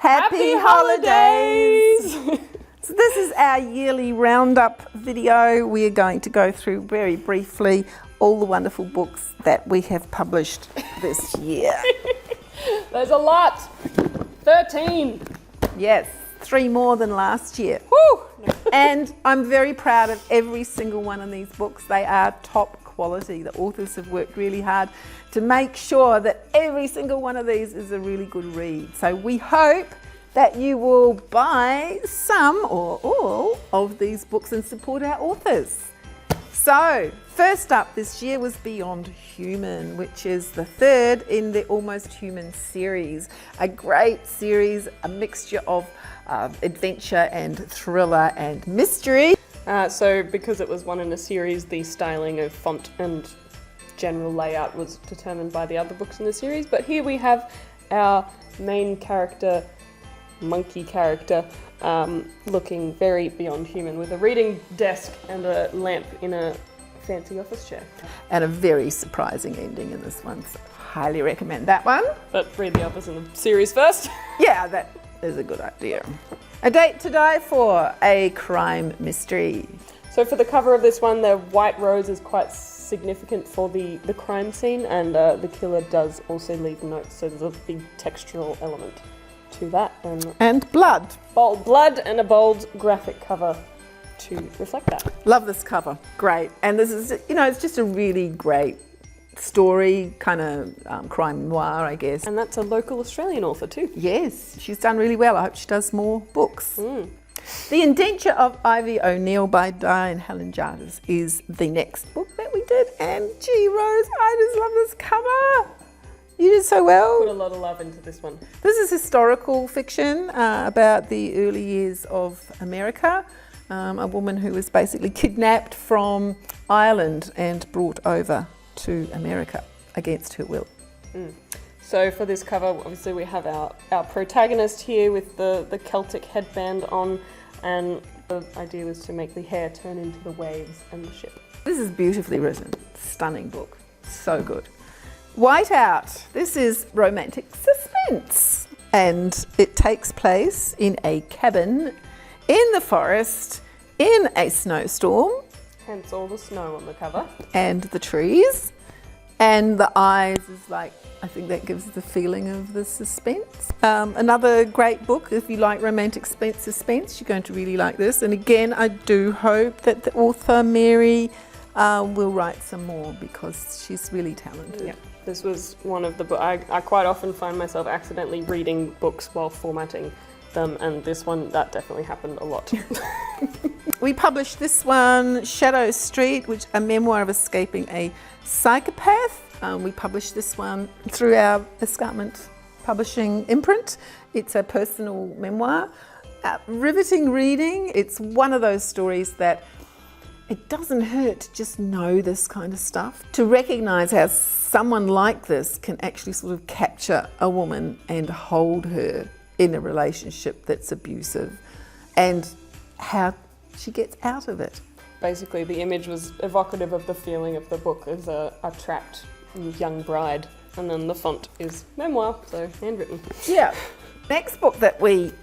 Happy holidays! So this is our yearly roundup video. We are going to go through very briefly all the wonderful books that we have published this year. There's a lot. 13. Yes, 3 more than last year. Woo! And I'm very proud of every single one of these books. They are top quality. The authors have worked really hard to make sure that every single one of these is a really good read. So we hope that you will buy some or all of these books and support our authors. So first up this year was Beyond Human, which is the third in the Almost Human series. A great series, a mixture of adventure and thriller and mystery. So because it was one in a series, the styling of font and general layout was determined by the other books in the series. But here we have our main character, monkey character, looking very beyond human with a reading desk and a lamp in a fancy office chair. And a very surprising ending in this one, so highly recommend that one. But read the others in the series first. Yeah, that is a good idea. A Date to Die For, a crime mystery. So for the cover of this one, the white rose is quite significant for the crime scene, and the killer does also leave notes, so there's a big textural element to that. And blood. Bold blood and a bold graphic cover to reflect that. Love this cover, great. And this is, you know, it's just a really great story, kind of crime noir, I guess. And that's a local Australian author too. Yes, she's done really well. I hope she does more books. The Indenture of Ivy O'Neill by Diane Helen Jarvis is the next book that we did. And gee, Rose, I just love this cover. You did so well. Put a lot of love into this one. This is historical fiction about the early years of America. A woman who was basically kidnapped from Ireland and brought over to America against her will. So for this cover, obviously we have our protagonist here with the Celtic headband on, and the idea was to make the hair turn into the waves and the ship. This is beautifully written, stunning book, so good. Whiteout, this is romantic suspense, and it takes place in a cabin in the forest in a snowstorm. Hence all the snow on the cover. And the trees. And the eyes is like, I think that gives the feeling of the suspense. Another great book, if you like romantic suspense, you're going to really like this. And again, I do hope that the author, Mary, will write some more because she's really talented. Yeah. This was one of the books. I quite often find myself accidentally reading books while formatting them, and this one, that definitely happened a lot. We published this one, Shadow Street, which a memoir of escaping a psychopath. We published this one through our Escarpment Publishing imprint. It's a personal memoir. Riveting reading. It's one of those stories that it doesn't hurt to just know this kind of stuff. To recognise how someone like this can actually sort of capture a woman and hold her in a relationship that's abusive, and how she gets out of it. Basically, the image was evocative of the feeling of the book as a trapped young bride, and then the font is memoir, so handwritten. Yeah. Next book that we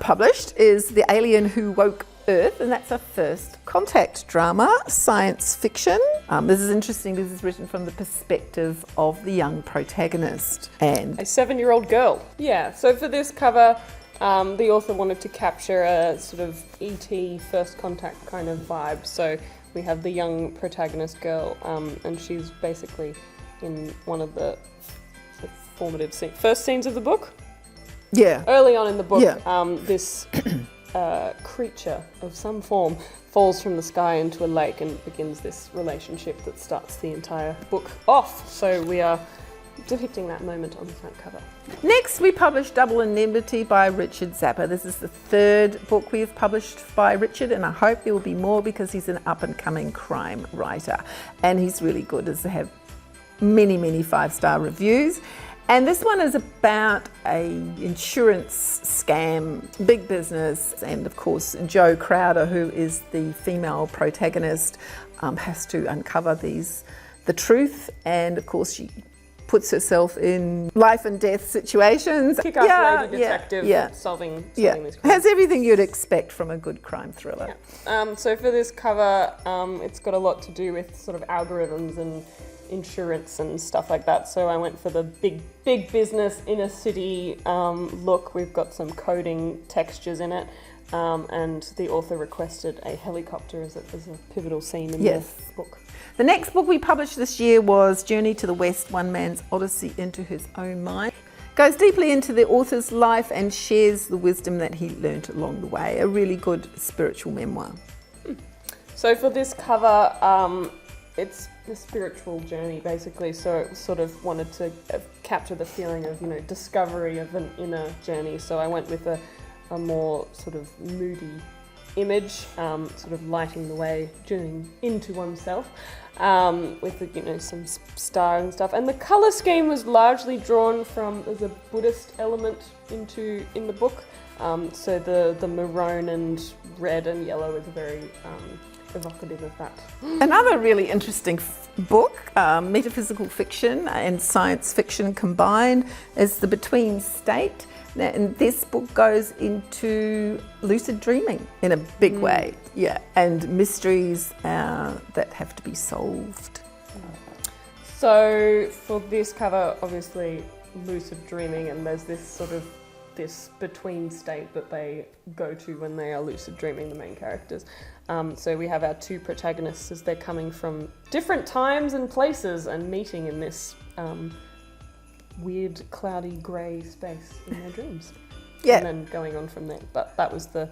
published is The Alien Who Woke Earth, and that's a first contact drama, science fiction. This is interesting. This is written from the perspective of the young protagonist and a 7-year-old girl. Yeah, so for this cover, the author wanted to capture a sort of E.T. first contact kind of vibe. So we have the young protagonist girl, and she's basically in one of the formative first scenes of the book. Yeah. Early on in the book, yeah. This creature of some form falls from the sky into a lake and begins this relationship that starts the entire book off. So we are depicting that moment on the front cover. Next, we published Double Indemnity by Richard Zappa. This is the third book we have published by Richard, and I hope there will be more because he's an up-and-coming crime writer, and he's really good, as they have many, many 5-star reviews. And this one is about an insurance scam, big business, and of course Jo Crowder, who is the female protagonist, has to uncover the truth, and of course she puts herself in life and death situations. Kick-ass lady detective solving these crimes. Has everything you'd expect from a good crime thriller. Yeah. So for this cover, it's got a lot to do with sort of algorithms and insurance and stuff like that. So I went for the big business inner city look. We've got some coding textures in it. And the author requested a helicopter as a pivotal scene in the book. The next book we published this year was Journey to the West, One Man's Odyssey into His Own Mind. Goes deeply into the author's life and shares the wisdom that he learnt along the way. A really good spiritual memoir. So for this cover, it's the spiritual journey basically, so it sort of wanted to capture the feeling of, discovery of an inner journey. So I went with a more sort of moody image, sort of lighting the way, journeying into oneself, with some stars and stuff. And the colour scheme was largely drawn from, there's a Buddhist element in the book. So the maroon and red and yellow is very evocative of that. Another really interesting book, metaphysical fiction and science fiction combined, is The Between State. And this book goes into lucid dreaming in a big way, and mysteries that have to be solved. So for this cover, obviously lucid dreaming, and there's this between state that they go to when they are lucid dreaming, the main characters. So we have our two protagonists as they're coming from different times and places and meeting in this weird, cloudy, grey space in their dreams. And then going on from there. But that was the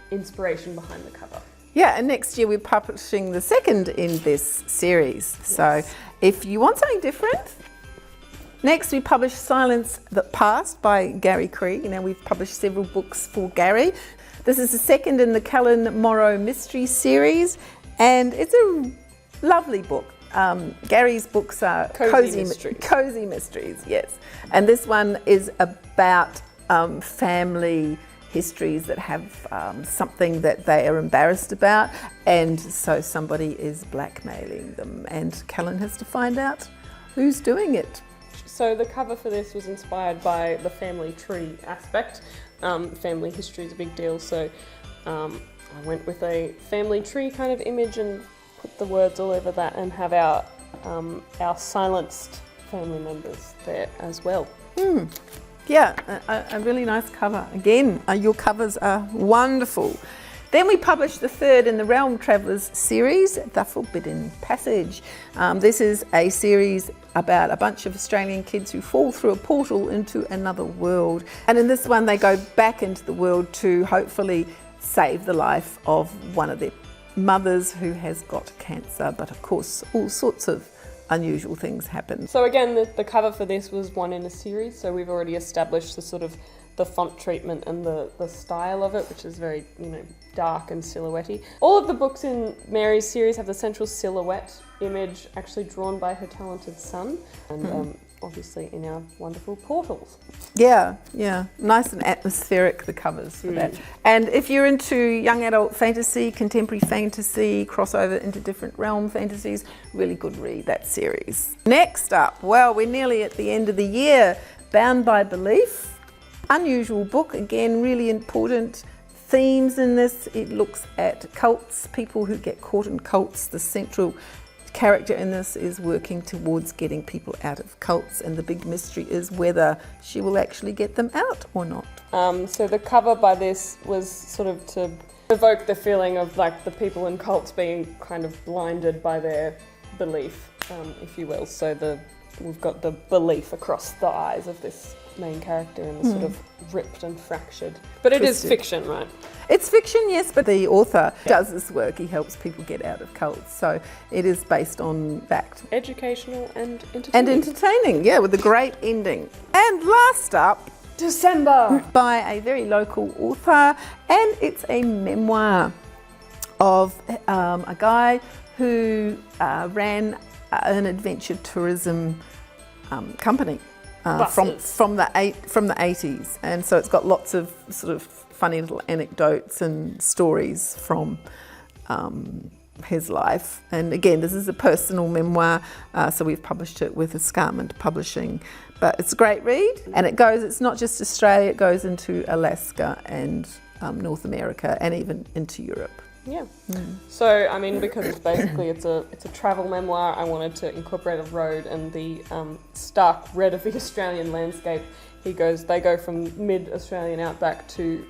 inspiration behind the cover. Yeah, and next year we're publishing the second in this series. Yes. So if you want something different, next we publish Silence That Passed by Gary Krieg. We've published several books for Gary. This is the second in the Cullen Morrow Mystery series, and it's a lovely book. Gary's books are cozy mysteries, yes. And this one is about family histories that have something that they are embarrassed about, and so somebody is blackmailing them, and Cullen has to find out who's doing it. So the cover for this was inspired by the family tree aspect. Family history is a big deal, so I went with a family tree kind of image and put the words all over that, and have our silenced family members there as well. Yeah, a really nice cover. Again, your covers are wonderful. Then we published the third in the Realm Travellers series, The Forbidden Passage. This is a series about a bunch of Australian kids who fall through a portal into another world. And in this one, they go back into the world to hopefully save the life of one of their mothers who has got cancer. But of course, all sorts of unusual things happen. So again, the cover for this was one in a series. So we've already established the sort of the font treatment and the style of it, which is very, dark and silhouette-y. All of the books in Mary's series have the central silhouette image actually drawn by her talented son, and obviously in our wonderful portals. Yeah, nice and atmospheric, the covers for that. And if you're into young adult fantasy, contemporary fantasy, crossover into different realm fantasies, really good read, that series. Next up, well, we're nearly at the end of the year, Bound by Belief. Unusual book, again, really important themes in this. It looks at cults, people who get caught in cults. The central character in this is working towards getting people out of cults, and the big mystery is whether she will actually get them out or not. So the cover by this was sort of to evoke the feeling of like the people in cults being kind of blinded by their belief, if you will. So we've got the belief across the eyes of this main character, and the sort of ripped and fractured. But it is fiction, right? It's fiction, yes, but the author does this work. He helps people get out of cults. So it is based on fact. Educational and entertaining. And entertaining, yeah, with a great ending. And last up, December, by a very local author, and it's a memoir of a guy who ran an adventure tourism company. From the 80s, and so it's got lots of sort of funny little anecdotes and stories from his life. And again, this is a personal memoir, so we've published it with Escarpment Publishing. But it's a great read, and it's not just Australia, it goes into Alaska and North America and even into Europe. Yeah. So, I mean, because it's basically it's a travel memoir, I wanted to incorporate a road and the stark red of the Australian landscape. They go from mid-Australian outback to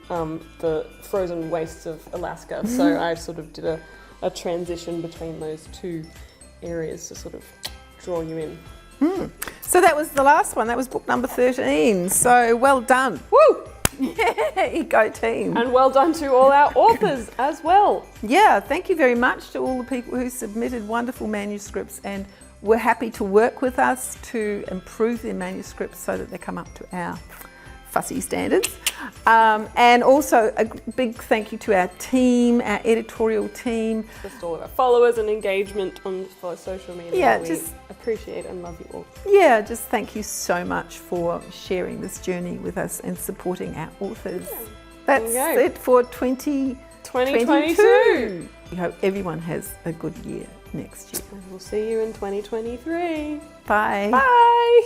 the frozen wastes of Alaska. So I sort of did a transition between those two areas to sort of draw you in. So that was the last one. That was book number 13. So well done. Woo! Yeah, go team. And well done to all our authors as well. Yeah, thank you very much to all the people who submitted wonderful manuscripts and were happy to work with us to improve their manuscripts so that they come up to our fussy standards. And also a big thank you to our team, our editorial team. Just all of our followers and engagement on social media. Yeah, we appreciate and love you all. Yeah, just thank you so much for sharing this journey with us and supporting our authors. Yeah. That's it for 2022. We hope everyone has a good year next year. And we'll see you in 2023. Bye. Bye.